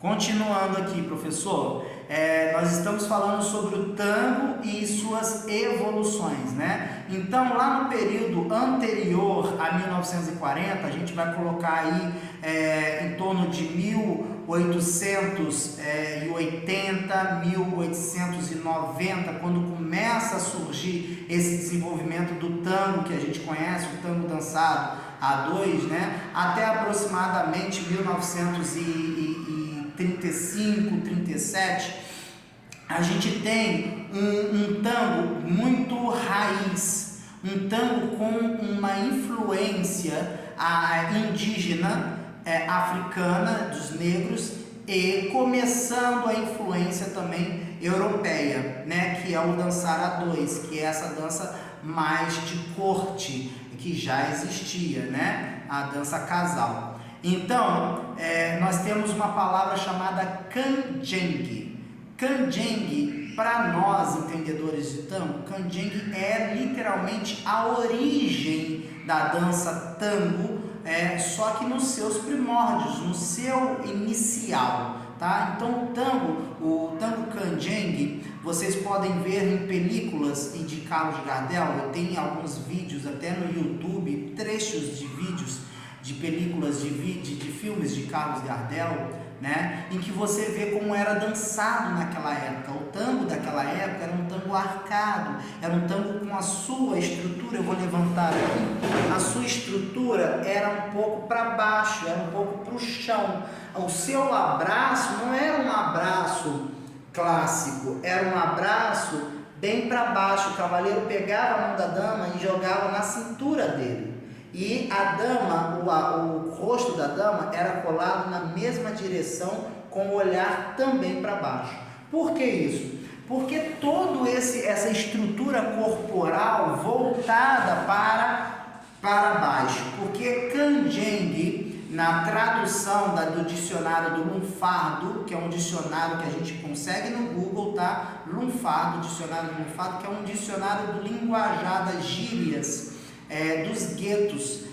Continuando aqui, professor, nós estamos falando sobre o tango e suas evoluções, né? Então, lá no período anterior a 1940, a gente vai colocar aí em torno de 1880, 1890, quando começa a surgir esse desenvolvimento do tango que a gente conhece, o tango dançado a dois, né? Até aproximadamente 1935, 37, a gente tem um tango muito raiz, um tango com uma influência indígena, africana, dos negros, e começando a influência também europeia, né, que é o dançar a dois, que é essa dança mais de corte, que já existia, né, a dança casal. Então, nós temos uma palavra chamada canjengue. Canjengue, para nós entendedores de tango, canjengue é literalmente a origem da dança tango, só que nos seus primórdios, no seu inicial, tá? Então o tango canjengue, vocês podem ver em películas de Carlos Gardel. Eu tenho alguns vídeos até no YouTube, trechos de vídeos de películas de filmes de Carlos Gardel, né, em que você vê como era dançado naquela época. O tango daquela época era um tango arcado, era um tango com a sua estrutura, eu vou levantar aqui, a sua estrutura era um pouco para baixo, era um pouco para o chão. O seu abraço não era um abraço clássico, era um abraço bem para baixo. O cavaleiro pegava a mão da dama e jogava na cintura dele. E a dama, o rosto da dama era colado na mesma direção, com o olhar também para baixo. Por que isso? Porque toda essa estrutura corporal voltada para baixo. Porque canjengue, na tradução do dicionário do lunfardo, que é um dicionário que a gente consegue no Google, tá? Lunfardo, dicionário do lunfardo, que é um dicionário do linguajar das gírias, dos guetos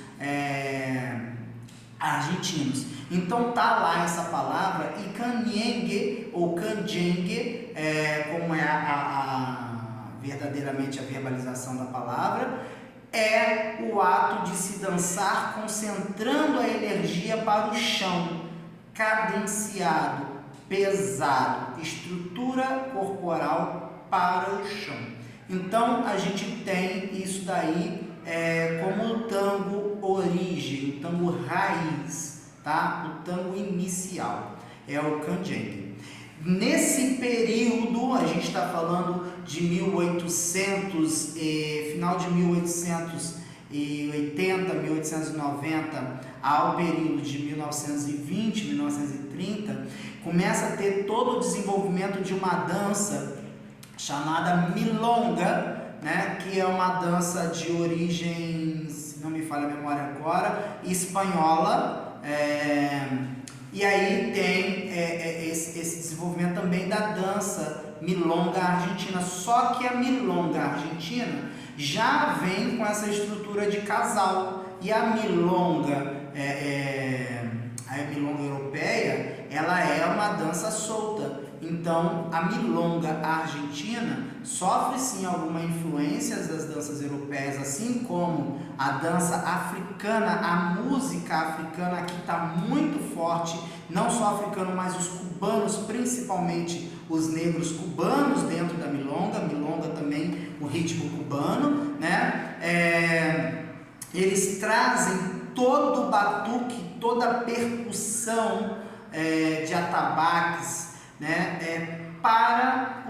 argentinos. Então tá lá essa palavra, e canyengue ou canjengue, como é verdadeiramente a verbalização da palavra, é o ato de se dançar concentrando a energia para o chão, cadenciado, pesado, estrutura corporal para o chão. Então a gente tem isso daí como o tango origem, o tango raiz, tá? O tango inicial é o canjengue. Nesse período, a gente está falando de 1800, final de 1880, 1890, ao período de 1920, 1930, começa a ter todo o desenvolvimento de uma dança chamada milonga, né, que é uma dança de origem, se não me falha a memória agora, espanhola, e aí tem esse desenvolvimento também da dança milonga argentina. Só que a milonga argentina já vem com essa estrutura de casal, e a milonga europeia, ela é uma dança solta. Então, a milonga argentina sofre sim alguma influência das danças europeias, assim como a dança africana, a música africana aqui está muito forte, não só africano, mas os cubanos, principalmente os negros cubanos dentro da milonga também o ritmo cubano, né? Eles trazem todo o batuque, toda a percussão de atabaques, né, para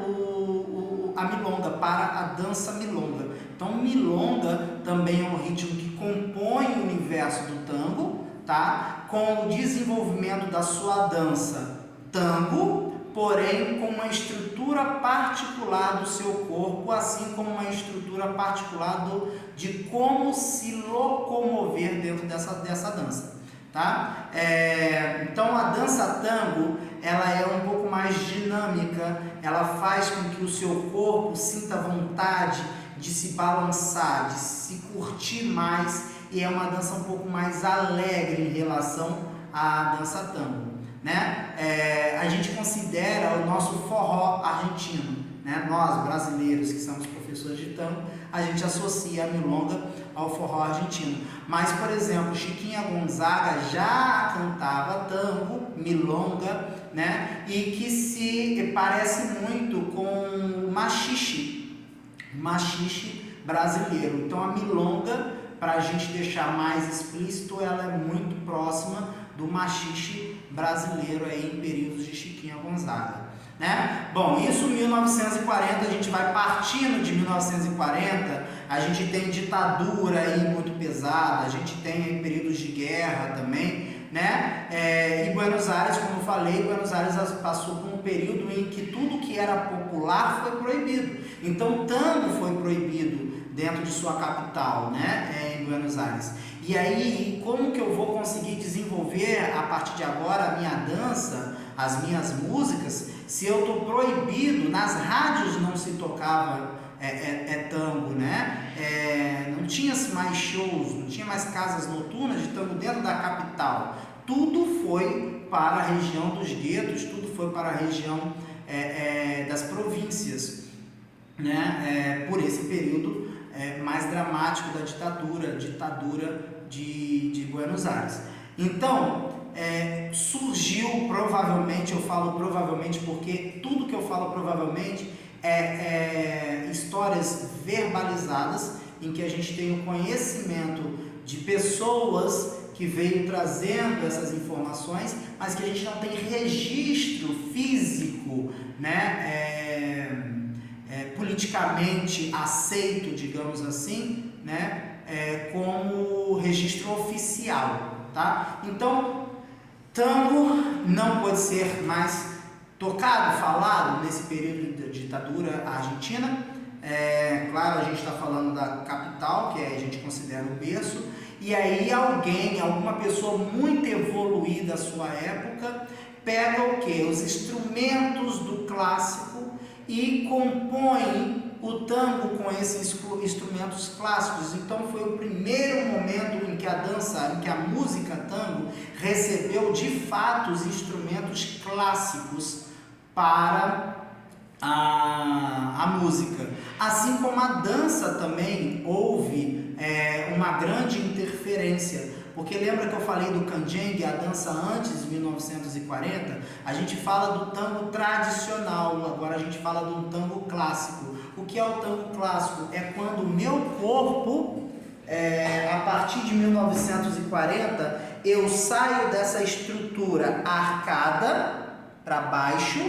a milonga, para a dança milonga. Então, milonga também é um ritmo que compõe o universo do tango, tá? Com o desenvolvimento da sua dança tango, porém com uma estrutura particular do seu corpo, assim como uma estrutura particular de como se locomover dentro dessa dança. Tá? Então a dança tango, ela é um pouco mais dinâmica, ela faz com que o seu corpo sinta vontade de se balançar, de se curtir mais, e é uma dança um pouco mais alegre em relação à dança tango. né? A gente considera o nosso forró argentino, né? Nós, brasileiros, que somos professores de tango, a gente associa a milonga ao forró argentino. Mas, por exemplo, Chiquinha Gonzaga já cantava tango, milonga, né? E que se parece muito com o machixe brasileiro. Então, a milonga, para a gente deixar mais explícito, ela é muito próxima do machixe brasileiro aí em períodos de Chiquinha Gonzaga, né? Bom, isso 1940, a gente vai partindo de 1940, a gente tem ditadura aí muito pesada, a gente tem aí períodos de guerra também, né? E Buenos Aires, como eu falei, Buenos Aires passou por um período em que tudo que era popular foi proibido. Então, tango foi proibido dentro de sua capital, né? Em Buenos Aires. E aí, como que eu vou conseguir desenvolver a partir de agora a minha dança, as minhas músicas, se eu estou proibido? Nas rádios não se tocava tango, né? Não tinha mais shows, não tinha mais casas noturnas de tango dentro da capital. Tudo foi para a região dos guetos, tudo foi para a região das províncias, né? Por esse período mais dramático da ditadura de Buenos Aires. Então, surgiu provavelmente, eu falo provavelmente porque tudo que eu falo provavelmente histórias verbalizadas em que a gente tem o conhecimento de pessoas que veio trazendo essas informações, mas que a gente não tem registro físico, né, politicamente aceito, digamos assim, né, como registro oficial, tá? Então, tango não pode ser mais tocado, falado nesse período de ditadura argentina. Claro, a gente está falando da capital, que a gente considera o berço, e aí alguma pessoa muito evoluída da sua época, pega o quê? Os instrumentos do clássico e compõe o tango com esses instrumentos clássicos. Então foi o primeiro momento em que a música tango recebeu de fato os instrumentos clássicos para a música. Assim como a dança também houve uma grande interferência, porque lembra que eu falei do canjengue, a dança antes de 1940? A gente fala do tango tradicional, agora a gente fala do tango clássico. O que é o tango clássico? É quando o meu corpo, a partir de 1940, eu saio dessa estrutura arcada para baixo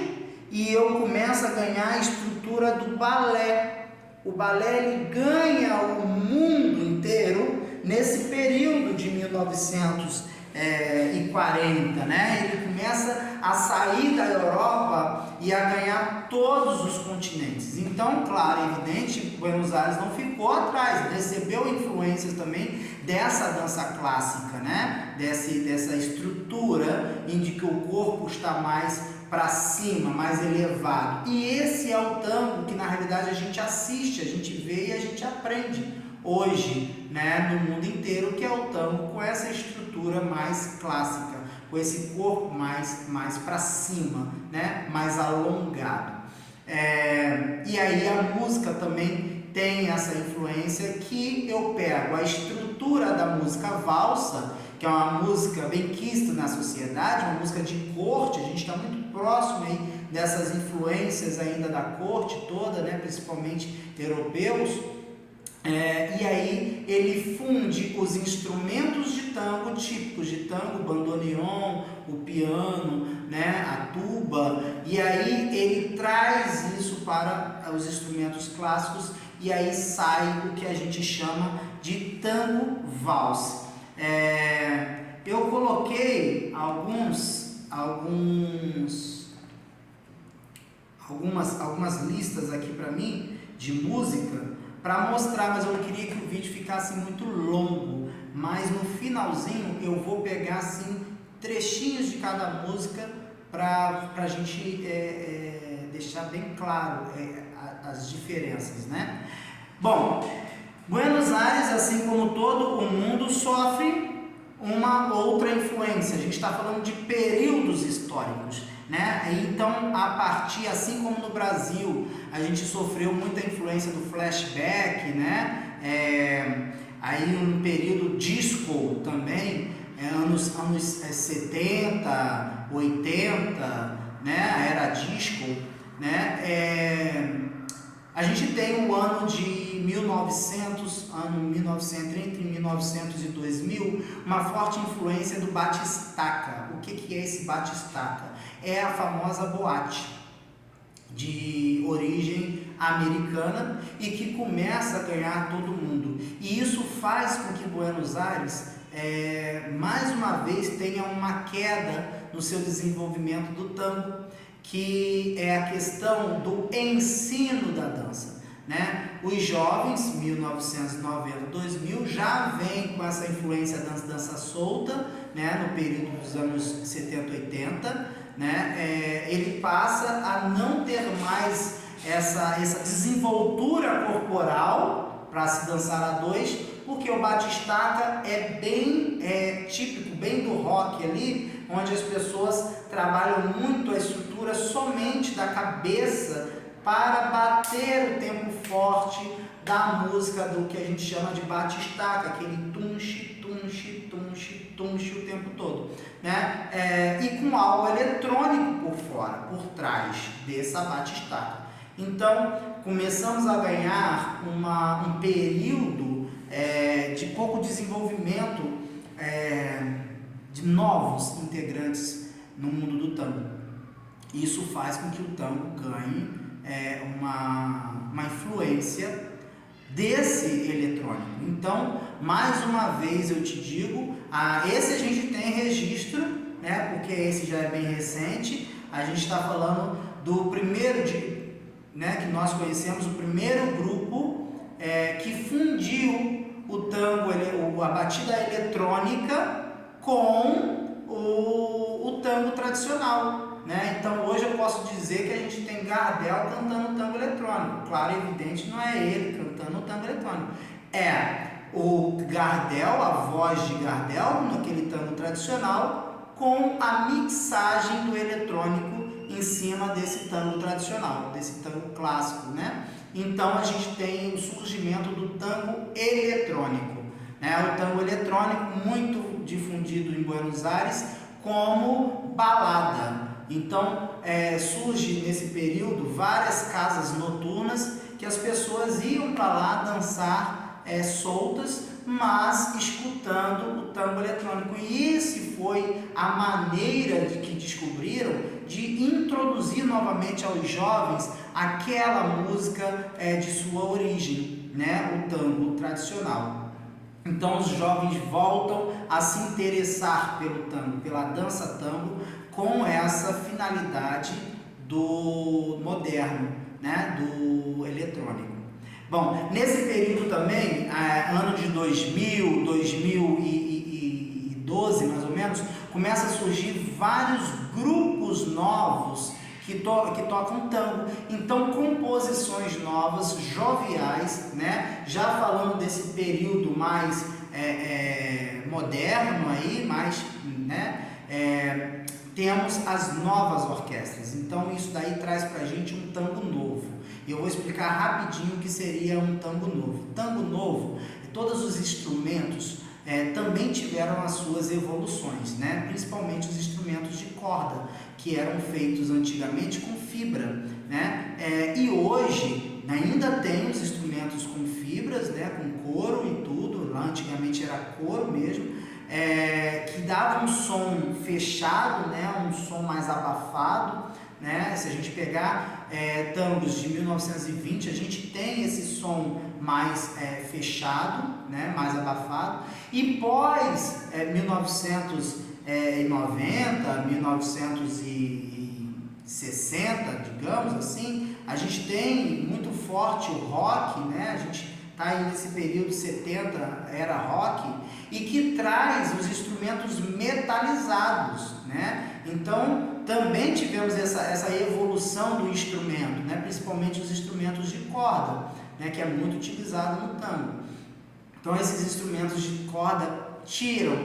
e eu começo a ganhar a estrutura do balé. O balé ele ganha o mundo inteiro nesse período de 1940, né? Ele começa a sair da Europa e a ganhar todos os continentes. Então, claro, é evidente, Buenos Aires não ficou atrás, recebeu influências também dessa dança clássica, né? Dessa estrutura em que o corpo está mais para cima, mais elevado. E esse é o tango que na realidade a gente assiste, a gente vê e a gente aprende hoje, né, no mundo inteiro, que é o tango com essa estrutura mais clássica, com esse corpo mais para cima, né, mais alongado. E aí a música também tem essa influência que eu pego a estrutura da música valsa, que é uma música bem quista na sociedade, uma música de corte. A gente está muito próximo aí dessas influências ainda da corte toda, né, principalmente europeus. E aí ele funde os instrumentos de tango típicos de tango, o bandoneon, o piano, né, a tuba, e aí ele traz isso para os instrumentos clássicos e aí sai o que a gente chama de tango valse. Eu coloquei algumas listas aqui para mim de música para mostrar, mas eu não queria que o vídeo ficasse muito longo, mas no finalzinho eu vou pegar assim trechinhos de cada música para a gente deixar bem claro as diferenças, né? Bom, Buenos Aires, assim como todo o mundo, sofre uma outra influência. A gente está falando de períodos históricos, né? Então, a partir, assim como no Brasil, a gente sofreu muita influência do flashback, né? Aí um período disco também, anos 70, 80, né? A era disco, né? A gente tem o ano de 1900, entre 1900 e 2000, uma forte influência do batistaca. O que é esse batistaca? É a famosa boate de origem americana e que começa a ganhar todo mundo. E isso faz com que Buenos Aires, mais uma vez, tenha uma queda no seu desenvolvimento do tango, que é a questão do ensino da dança, né? Os jovens, 1990, 2000, já vêm com essa influência da dança solta, né? No período dos anos 70, 80, né? Ele passa a não ter mais essa desenvoltura corporal para se dançar a dois, porque o batistaca é bem típico, bem do rock ali, onde as pessoas trabalham muito a estrutura somente da cabeça para bater o tempo forte da música, do que a gente chama de batistaca, aquele tunche, tunche, tunche, tunche o tempo todo, né? E com algo eletrônico por fora, por trás dessa batistaca. Então, começamos a ganhar um período de pouco desenvolvimento de novos integrantes no mundo do tango. Isso faz com que o tango ganhe uma influência desse eletrônico. Então, mais uma vez eu te digo, esse a gente tem registro, né, porque esse já é bem recente. A gente está falando do primeiro, né, que nós conhecemos, o primeiro grupo que fundiu o tango, a batida eletrônica com o tango tradicional, né? Então hoje eu posso dizer que a gente tem Gardel cantando tango eletrônico. Claro, evidente, não é ele cantando o tango eletrônico, é o Gardel, a voz de Gardel naquele tango tradicional, com a mixagem do eletrônico em cima desse tango tradicional, desse tango clássico, né? Então a gente tem o surgimento do tango eletrônico, né? O tango eletrônico muito difundido em Buenos Aires como balada. Então surge nesse período várias casas noturnas que as pessoas iam para lá dançar soltas, mas escutando o tango eletrônico. E esse foi a maneira que descobriram de introduzir novamente aos jovens aquela música de sua origem, né? O tango tradicional. Então os jovens voltam a se interessar pelo tango, pela dança tango, com essa finalidade do moderno, né? Do eletrônico. Bom, nesse período também, ano de 2000, 2012 mais ou menos, começa a surgir vários grupos novos que tocam tango. Então, composições novas, joviais, né? Já falando desse período mais moderno aí, mais, né? Temos as novas orquestras. Então, isso daí traz pra gente um tango novo. E eu vou explicar rapidinho o que seria um tango novo. Tango novo, todos os instrumentos também tiveram as suas evoluções, né? Principalmente os instrumentos de corda, que eram feitos antigamente com fibra, né? E hoje ainda tem os instrumentos com fibras, né? Com couro e tudo. Lá antigamente era couro mesmo, que dava um som fechado, né? Um som mais abafado, né? Se a gente pegar tangos de 1920, a gente tem esse som mais fechado, né? Mais abafado. E pós 1990, 1960, digamos assim, a gente tem muito forte o rock, né? A gente está aí nesse período 70, era rock, e que traz os instrumentos metalizados, né? Então, também tivemos essa evolução do instrumento, né? Principalmente os instrumentos de corda, né? Que é muito utilizado no tango. Então, esses instrumentos de corda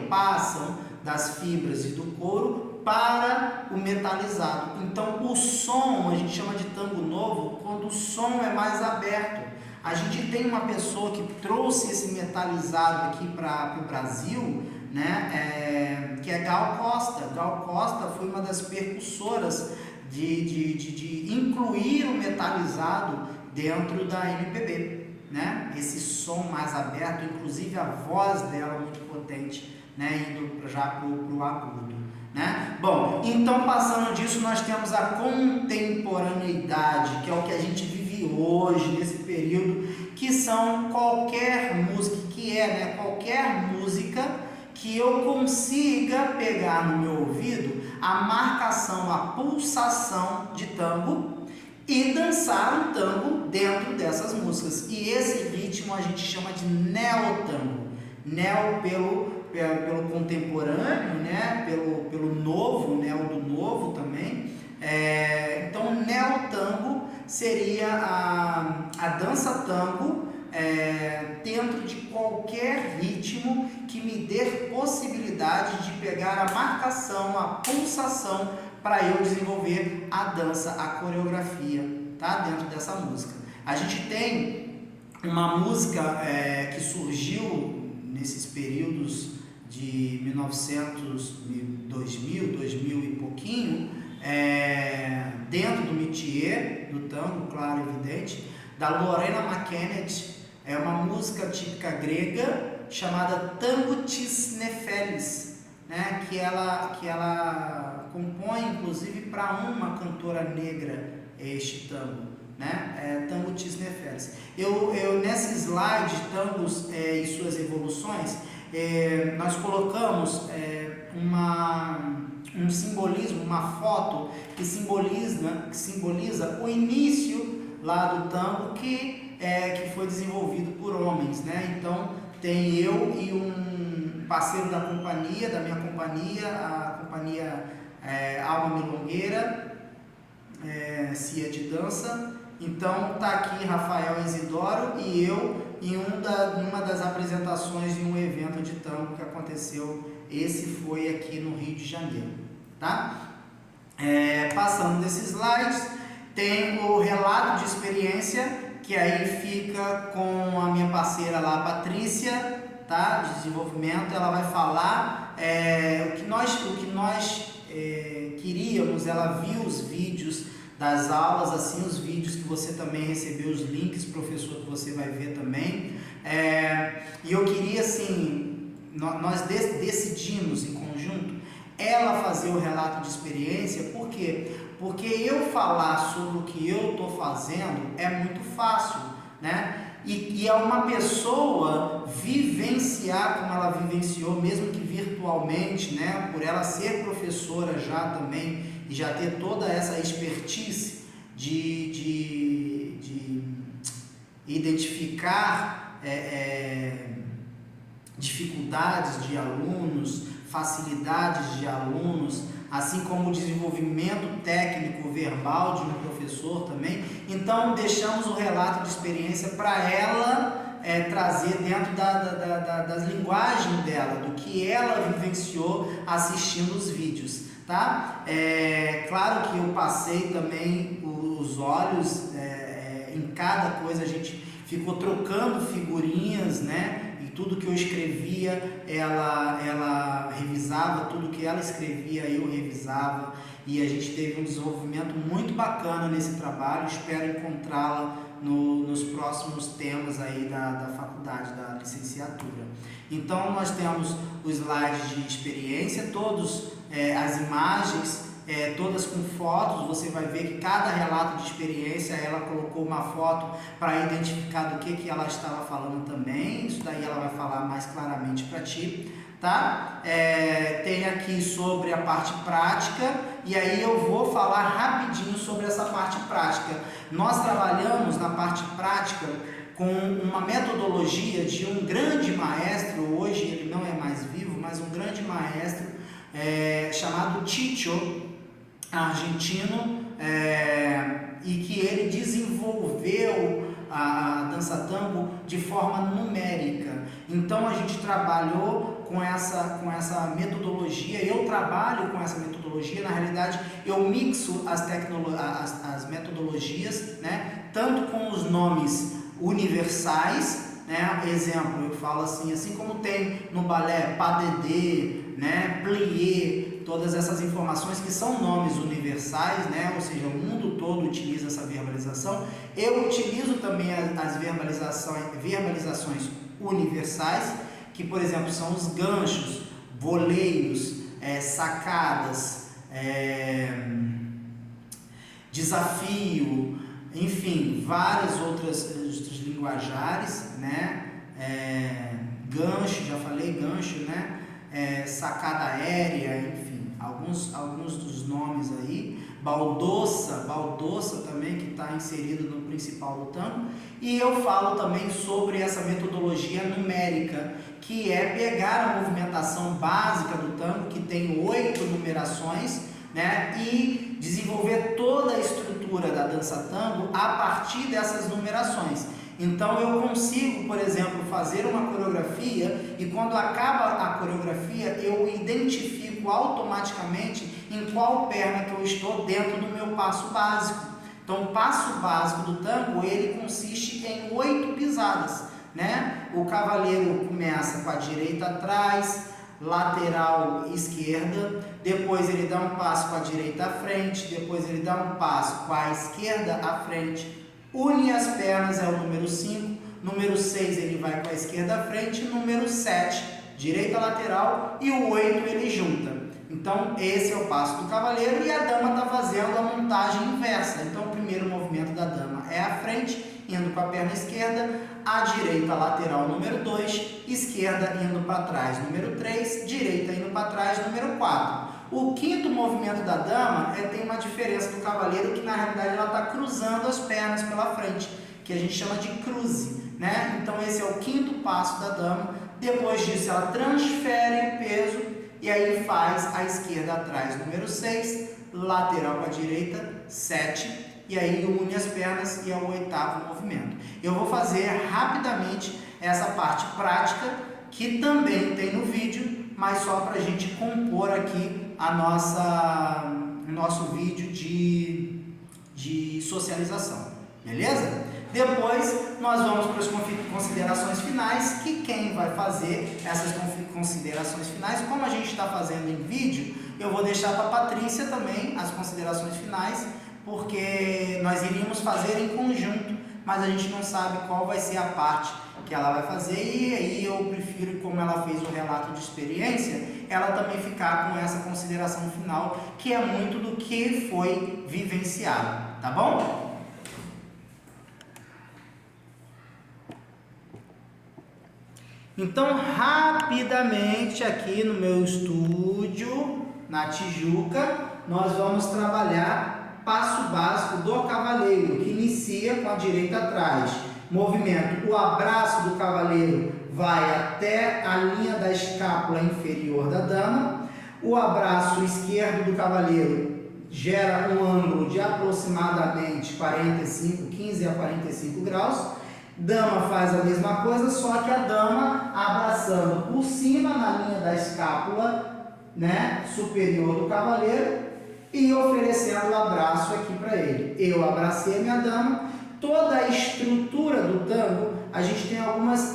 passam das fibras e do couro para o metalizado. Então o som a gente chama de tango novo quando o som é mais aberto. A gente tem uma pessoa que trouxe esse metalizado aqui para o Brasil, né? Que é Gal Costa. Gal Costa foi uma das percussoras de incluir o metalizado dentro da MPB, né? Esse som mais aberto, inclusive a voz dela muito potente, né? Indo já para o agudo, né? Bom, então passando disso nós temos a contemporaneidade, que é o que a gente vive hoje, nesse período, que são qualquer música, qualquer música que eu consiga pegar no meu ouvido a marcação, a pulsação de tango e dançar um tango dentro dessas músicas. E esse ritmo a gente chama de neotango. Neo pelo contemporâneo, né? pelo novo, neo do novo também. Então, neotango seria a dança tango dentro de qualquer ritmo que me dê possibilidade de pegar a marcação, a pulsação para eu desenvolver a dança, a coreografia, tá? Dentro dessa música. A gente tem uma música que surgiu nesses períodos de 1900, 2000 e pouquinho, dentro do métier, do tango, claro, evidente, da Lorena McKennitt. É uma música típica grega chamada Tango tis Nefelis, né? que ela compõe inclusive para uma cantora negra este tango, né? Tango tis Nefelis. Eu nesse slide tangos e suas evoluções, nós colocamos um simbolismo, uma foto que simboliza o início lá do tango que foi desenvolvido por homens, né? Então tem eu e um parceiro da minha companhia, a companhia Alma Milongueira, Cia de Dança. Então tá aqui Rafael Isidoro e eu em uma das apresentações de um evento de tango que aconteceu. Esse foi aqui no Rio de Janeiro, tá? Passando desses slides, tem o relato de experiência, que aí fica com a minha parceira lá, a Patrícia, tá? De desenvolvimento. Ela vai falar o que nós queríamos. Ela viu os vídeos das aulas, assim, os vídeos que você também recebeu, os links, professor, que você vai ver também. E eu queria, assim, nós decidimos em conjunto ela fazer o relato de experiência. Por quê? Porque eu falar sobre o que eu estou fazendo é muito fácil, né? E é uma pessoa vivenciar como ela vivenciou, mesmo que virtualmente, né? Por ela ser professora já também e já ter toda essa expertise de identificar dificuldades de alunos, facilidades de alunos, assim como o desenvolvimento técnico verbal de um professor também. Então deixamos o relato de experiência para ela trazer dentro das linguagens dela, do que ela vivenciou assistindo os vídeos, tá? Claro que eu passei também os olhos em cada coisa, a gente ficou trocando figurinhas, né? E tudo que eu escrevia, ela revisava, tudo que ela escrevia eu revisava, e a gente teve um desenvolvimento muito bacana nesse trabalho. Espero encontrá-la nos próximos temas aí da faculdade, da licenciatura. Então nós temos os slides de experiência, todos as imagens, todas com fotos. Você vai ver que cada relato de experiência ela colocou uma foto para identificar do que ela estava falando também. Isso daí ela vai falar mais claramente para ti, tá? Tem aqui sobre a parte prática, e aí eu vou falar rapidinho sobre essa parte prática. Nós trabalhamos na parte prática com uma metodologia de um grande maestro, hoje ele não é mais vivo, mas um grande maestro chamado Chicho, argentino, e que ele desenvolveu a dança tango de forma numérica. Então a gente trabalhou com essa metodologia, eu trabalho com essa metodologia, na realidade eu mixo as metodologias, né, tanto com os nomes universais, né, exemplo, eu falo assim como tem no balé pas de deux, né, plié, todas essas informações que são nomes universais, né, ou seja, o mundo todo utiliza essa verbalização, eu utilizo também as verbalizações universais, que por exemplo são os ganchos, voleios, sacadas, desafio, enfim, várias outros linguajares, né? Gancho, já falei gancho, né? Sacada aérea, enfim, alguns dos nomes aí. Baldossa também, que está inserido no principal do tango. E eu falo também sobre essa metodologia numérica, que é pegar a movimentação básica do tango, que tem 8 numerações, né, e desenvolver toda a estrutura da dança tango a partir dessas numerações. Então eu consigo, por exemplo, fazer uma coreografia e quando acaba a coreografia eu identifico automaticamente em qual perna que eu estou dentro do meu passo básico. Então o passo básico do tango, ele consiste em 8 pisadas, né? O cavaleiro começa com a direita atrás, lateral esquerda, depois ele dá um passo com a direita à frente, depois ele dá um passo com a esquerda à frente, une as pernas, é o número 5, número 6 ele vai com a esquerda à frente, número 7, direita lateral, e o 8 ele junta. Então esse é o passo do cavaleiro e a dama está fazendo a montagem inversa. Então o primeiro movimento da dama é à frente, indo com a perna esquerda, à direita lateral número 2, esquerda indo para trás número 3, direita indo para trás número 4. O quinto movimento da dama tem uma diferença do cavaleiro, que na realidade ela está cruzando as pernas pela frente, que a gente chama de cruze, né? Então esse é o quinto passo da dama. Depois disso ela transfere o peso e aí faz a esquerda atrás número 6, lateral com a direita 7, e aí une as pernas e é o 8º movimento. Eu vou fazer rapidamente essa parte prática, que também tem no vídeo, mas só para a gente compor aqui nosso vídeo de socialização, beleza? Depois nós vamos para as considerações finais, que quem vai fazer essas considerações finais, como a gente está fazendo em vídeo, eu vou deixar para a Patrícia também as considerações finais, porque nós iríamos fazer em conjunto, mas a gente não sabe qual vai ser a parte que ela vai fazer, e aí eu prefiro, como ela fez o relato de experiência, ela também ficar com essa consideração final, que é muito do que foi vivenciado, tá bom? Então, rapidamente aqui no meu estúdio, na Tijuca, nós vamos trabalhar passo básico do cavaleiro, que inicia com a direita atrás. Movimento, o abraço do cavaleiro vai até a linha da escápula inferior da dama. O abraço esquerdo do cavaleiro gera um ângulo de aproximadamente 15 a 45 graus. Dama faz a mesma coisa, só que a dama abraçando por cima na linha da escápula, né, superior do cavaleiro, e oferecendo o abraço aqui para ele. Eu abracei a minha dama. Toda a estrutura do tango, a gente tem algumas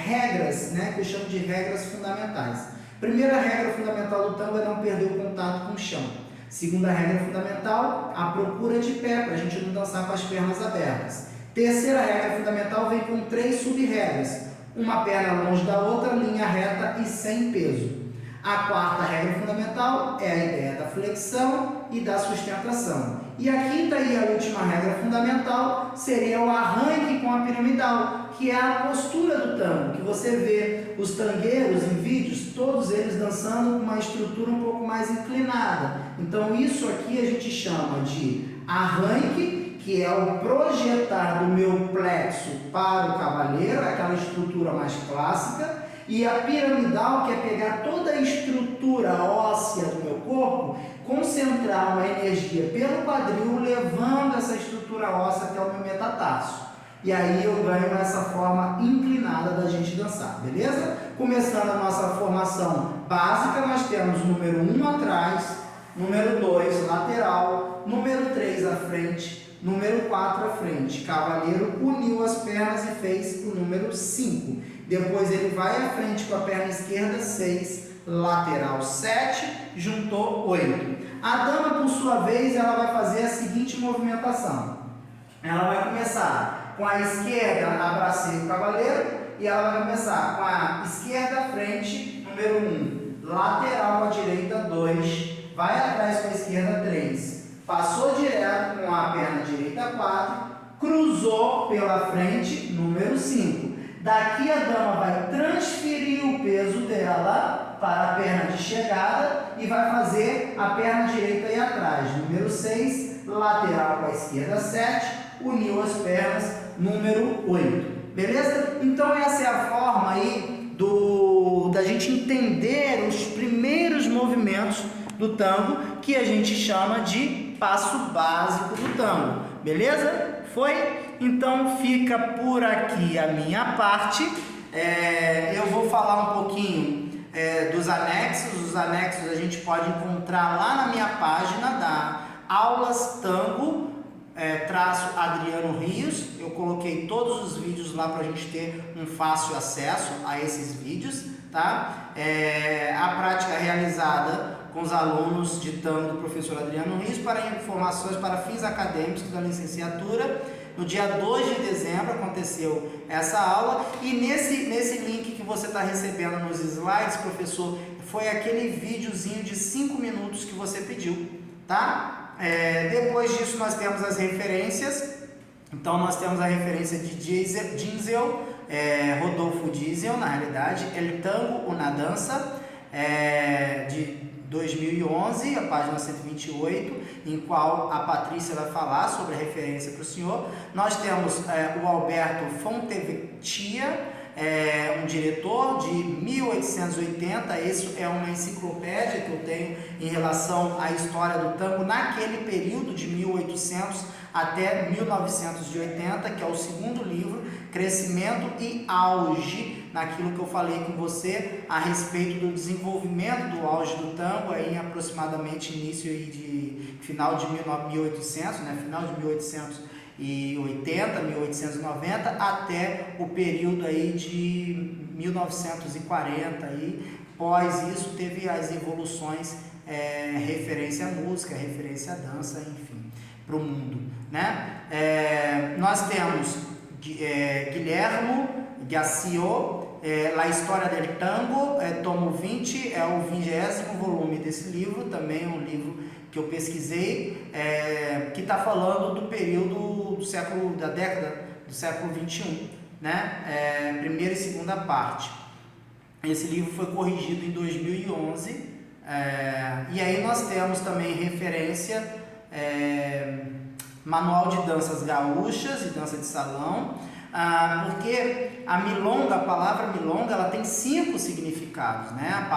regras, né, que eu chamo de regras fundamentais. Primeira regra fundamental do tango é não perder o contato com o chão. Segunda regra fundamental, a procura de pé, para a gente não dançar com as pernas abertas. Terceira regra fundamental vem com 3 sub-regras. Uma perna longe da outra, linha reta e sem peso. A quarta regra fundamental é a ideia da flexão e da sustentação. E a quinta e a última regra fundamental seria o arranque com a piramidal, que é a postura do tango, que você vê os tangueiros em vídeos, todos eles dançando com uma estrutura um pouco mais inclinada. Então isso aqui a gente chama de arranque, que é o projetar do meu plexo para o cavaleiro, aquela estrutura mais clássica, e a piramidal, que é pegar toda a estrutura óssea do meu corpo, concentrar uma energia pelo quadril, levando essa estrutura óssea até o meu metatarso. e aí eu ganho essa forma inclinada da gente dançar, beleza? Começando a nossa formação básica, nós temos o número 1 atrás, número 2 lateral, número 3 à frente, número 4 à frente. Cavaleiro uniu as pernas e fez o número 5. Depois ele vai à frente com a perna esquerda, 6, lateral 7, juntou 8. A dama, por sua vez, ela vai fazer a seguinte movimentação. Ela vai começar com a esquerda, abracei o cavaleiro, e ela vai começar com a esquerda à frente, número 1, lateral à direita, 2, vai atrás com a esquerda, 3, passou direto com a perna direita, 4, cruzou pela frente, número 5. Daqui a dama vai transferir o peso dela para a perna de chegada e vai fazer a perna direita aí atrás, número 6, lateral com a esquerda, 7, uniu as pernas, número 8. Beleza? Então essa é a forma aí da gente entender os primeiros movimentos do tango, que a gente chama de passo básico do tango. Beleza? Foi? Então fica por aqui a minha parte. Eu vou falar um pouquinho dos anexos. Os anexos a gente pode encontrar lá na minha página da Aulas Tango traço Adriano Rios. Eu coloquei todos os vídeos lá para a gente ter um fácil acesso a esses vídeos, tá? A prática realizada com os alunos de tango do professor Adriano Rios. Para informações para fins acadêmicos da licenciatura, no dia 2 de dezembro aconteceu essa aula, e nesse link que você está recebendo nos slides, professor, foi aquele videozinho de 5 minutos que você pediu, tá? Depois disso nós temos as referências. Então nós temos a referência de Diesel, Rodolfo Diesel, na realidade, El Tango, Una Dança, de 2011, a página 128, em qual a Patrícia vai falar sobre a referência para o senhor. Nós temos o Alberto Fontevecchia, um diretor de 1880. Isso é uma enciclopédia que eu tenho em relação à história do tango naquele período de 1800 até 1980, que é o segundo livro, Crescimento e Auge, naquilo que eu falei com você a respeito do desenvolvimento do auge do tango, aí em aproximadamente início de final de 1800, né, final de 1880, 1890, até o período aí de 1940, aí, pós isso teve as evoluções, referência à música, referência à dança, enfim, para o mundo, né? Nós temos Guilhermo Gassio, La História del Tango, tomo 20, é o 20º volume desse livro, também é um livro que eu pesquisei, que está falando do período da década do século 21, né? Primeira e segunda parte. Esse livro foi corrigido em 2011, e aí nós temos também referência, Manual de Danças Gaúchas e Dança de Salão, porque a palavra milonga, ela tem 5 significados, né?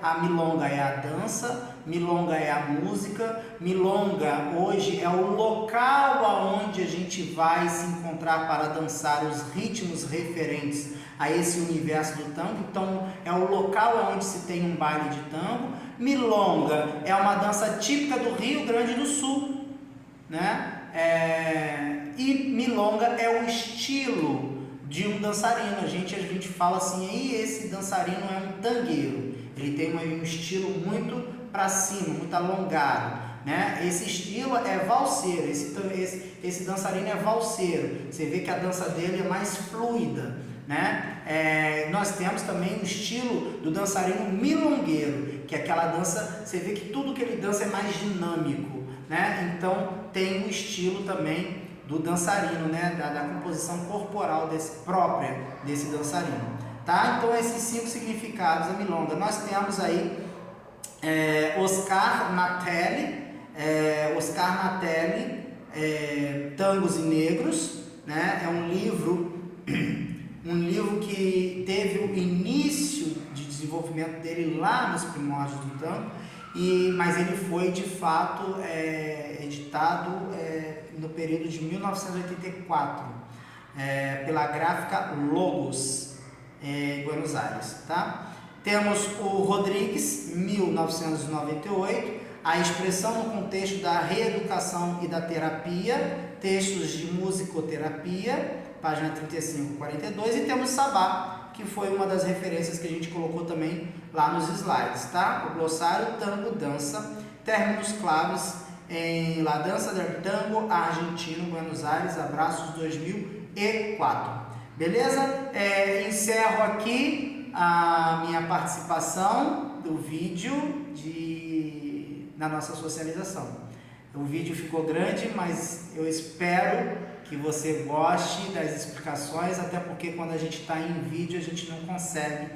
A milonga é a dança, milonga é a música, milonga hoje é o local aonde a gente vai se encontrar para dançar os ritmos referentes a esse universo do tango. Então é o local onde se tem um baile de tango. Milonga é uma dança típica do Rio Grande do Sul, né? E milonga é o estilo de um dançarino. A gente fala assim, aí esse dançarino é um tangueiro, ele tem um estilo muito para cima, muito alongado, né? Esse estilo é valseiro, esse dançarino é valseiro, você vê que a dança dele é mais fluida, né? Nós temos também o estilo do dançarino milongueiro, que é aquela dança, você vê que tudo que ele dança é mais dinâmico, né? Então tem o estilo também do dançarino, né? Da composição corporal própria desse dançarino, tá? Então esses 5 significados da milonga. Nós temos aí Oscar Natelli, Tangos e Negros, né? É um livro que teve o início de desenvolvimento dele lá nos primórdios do tango, mas ele foi de fato editado no período de 1984 pela gráfica Logos, em Buenos Aires, tá? Temos o Rodrigues, 1998, A Expressão no Contexto da Reeducação e da Terapia, Textos de Musicoterapia, página 35 e 42, e temos Sabá, que foi uma das referências que a gente colocou também lá nos slides, tá? O glossário Tango Dança, términos claves em La Dança del Tango Argentino, Buenos Aires, abraços 2004. Beleza? Encerro aqui a minha participação do vídeo na nossa socialização. O vídeo ficou grande, mas eu espero que você goste das explicações, até porque quando a gente está em vídeo a gente não consegue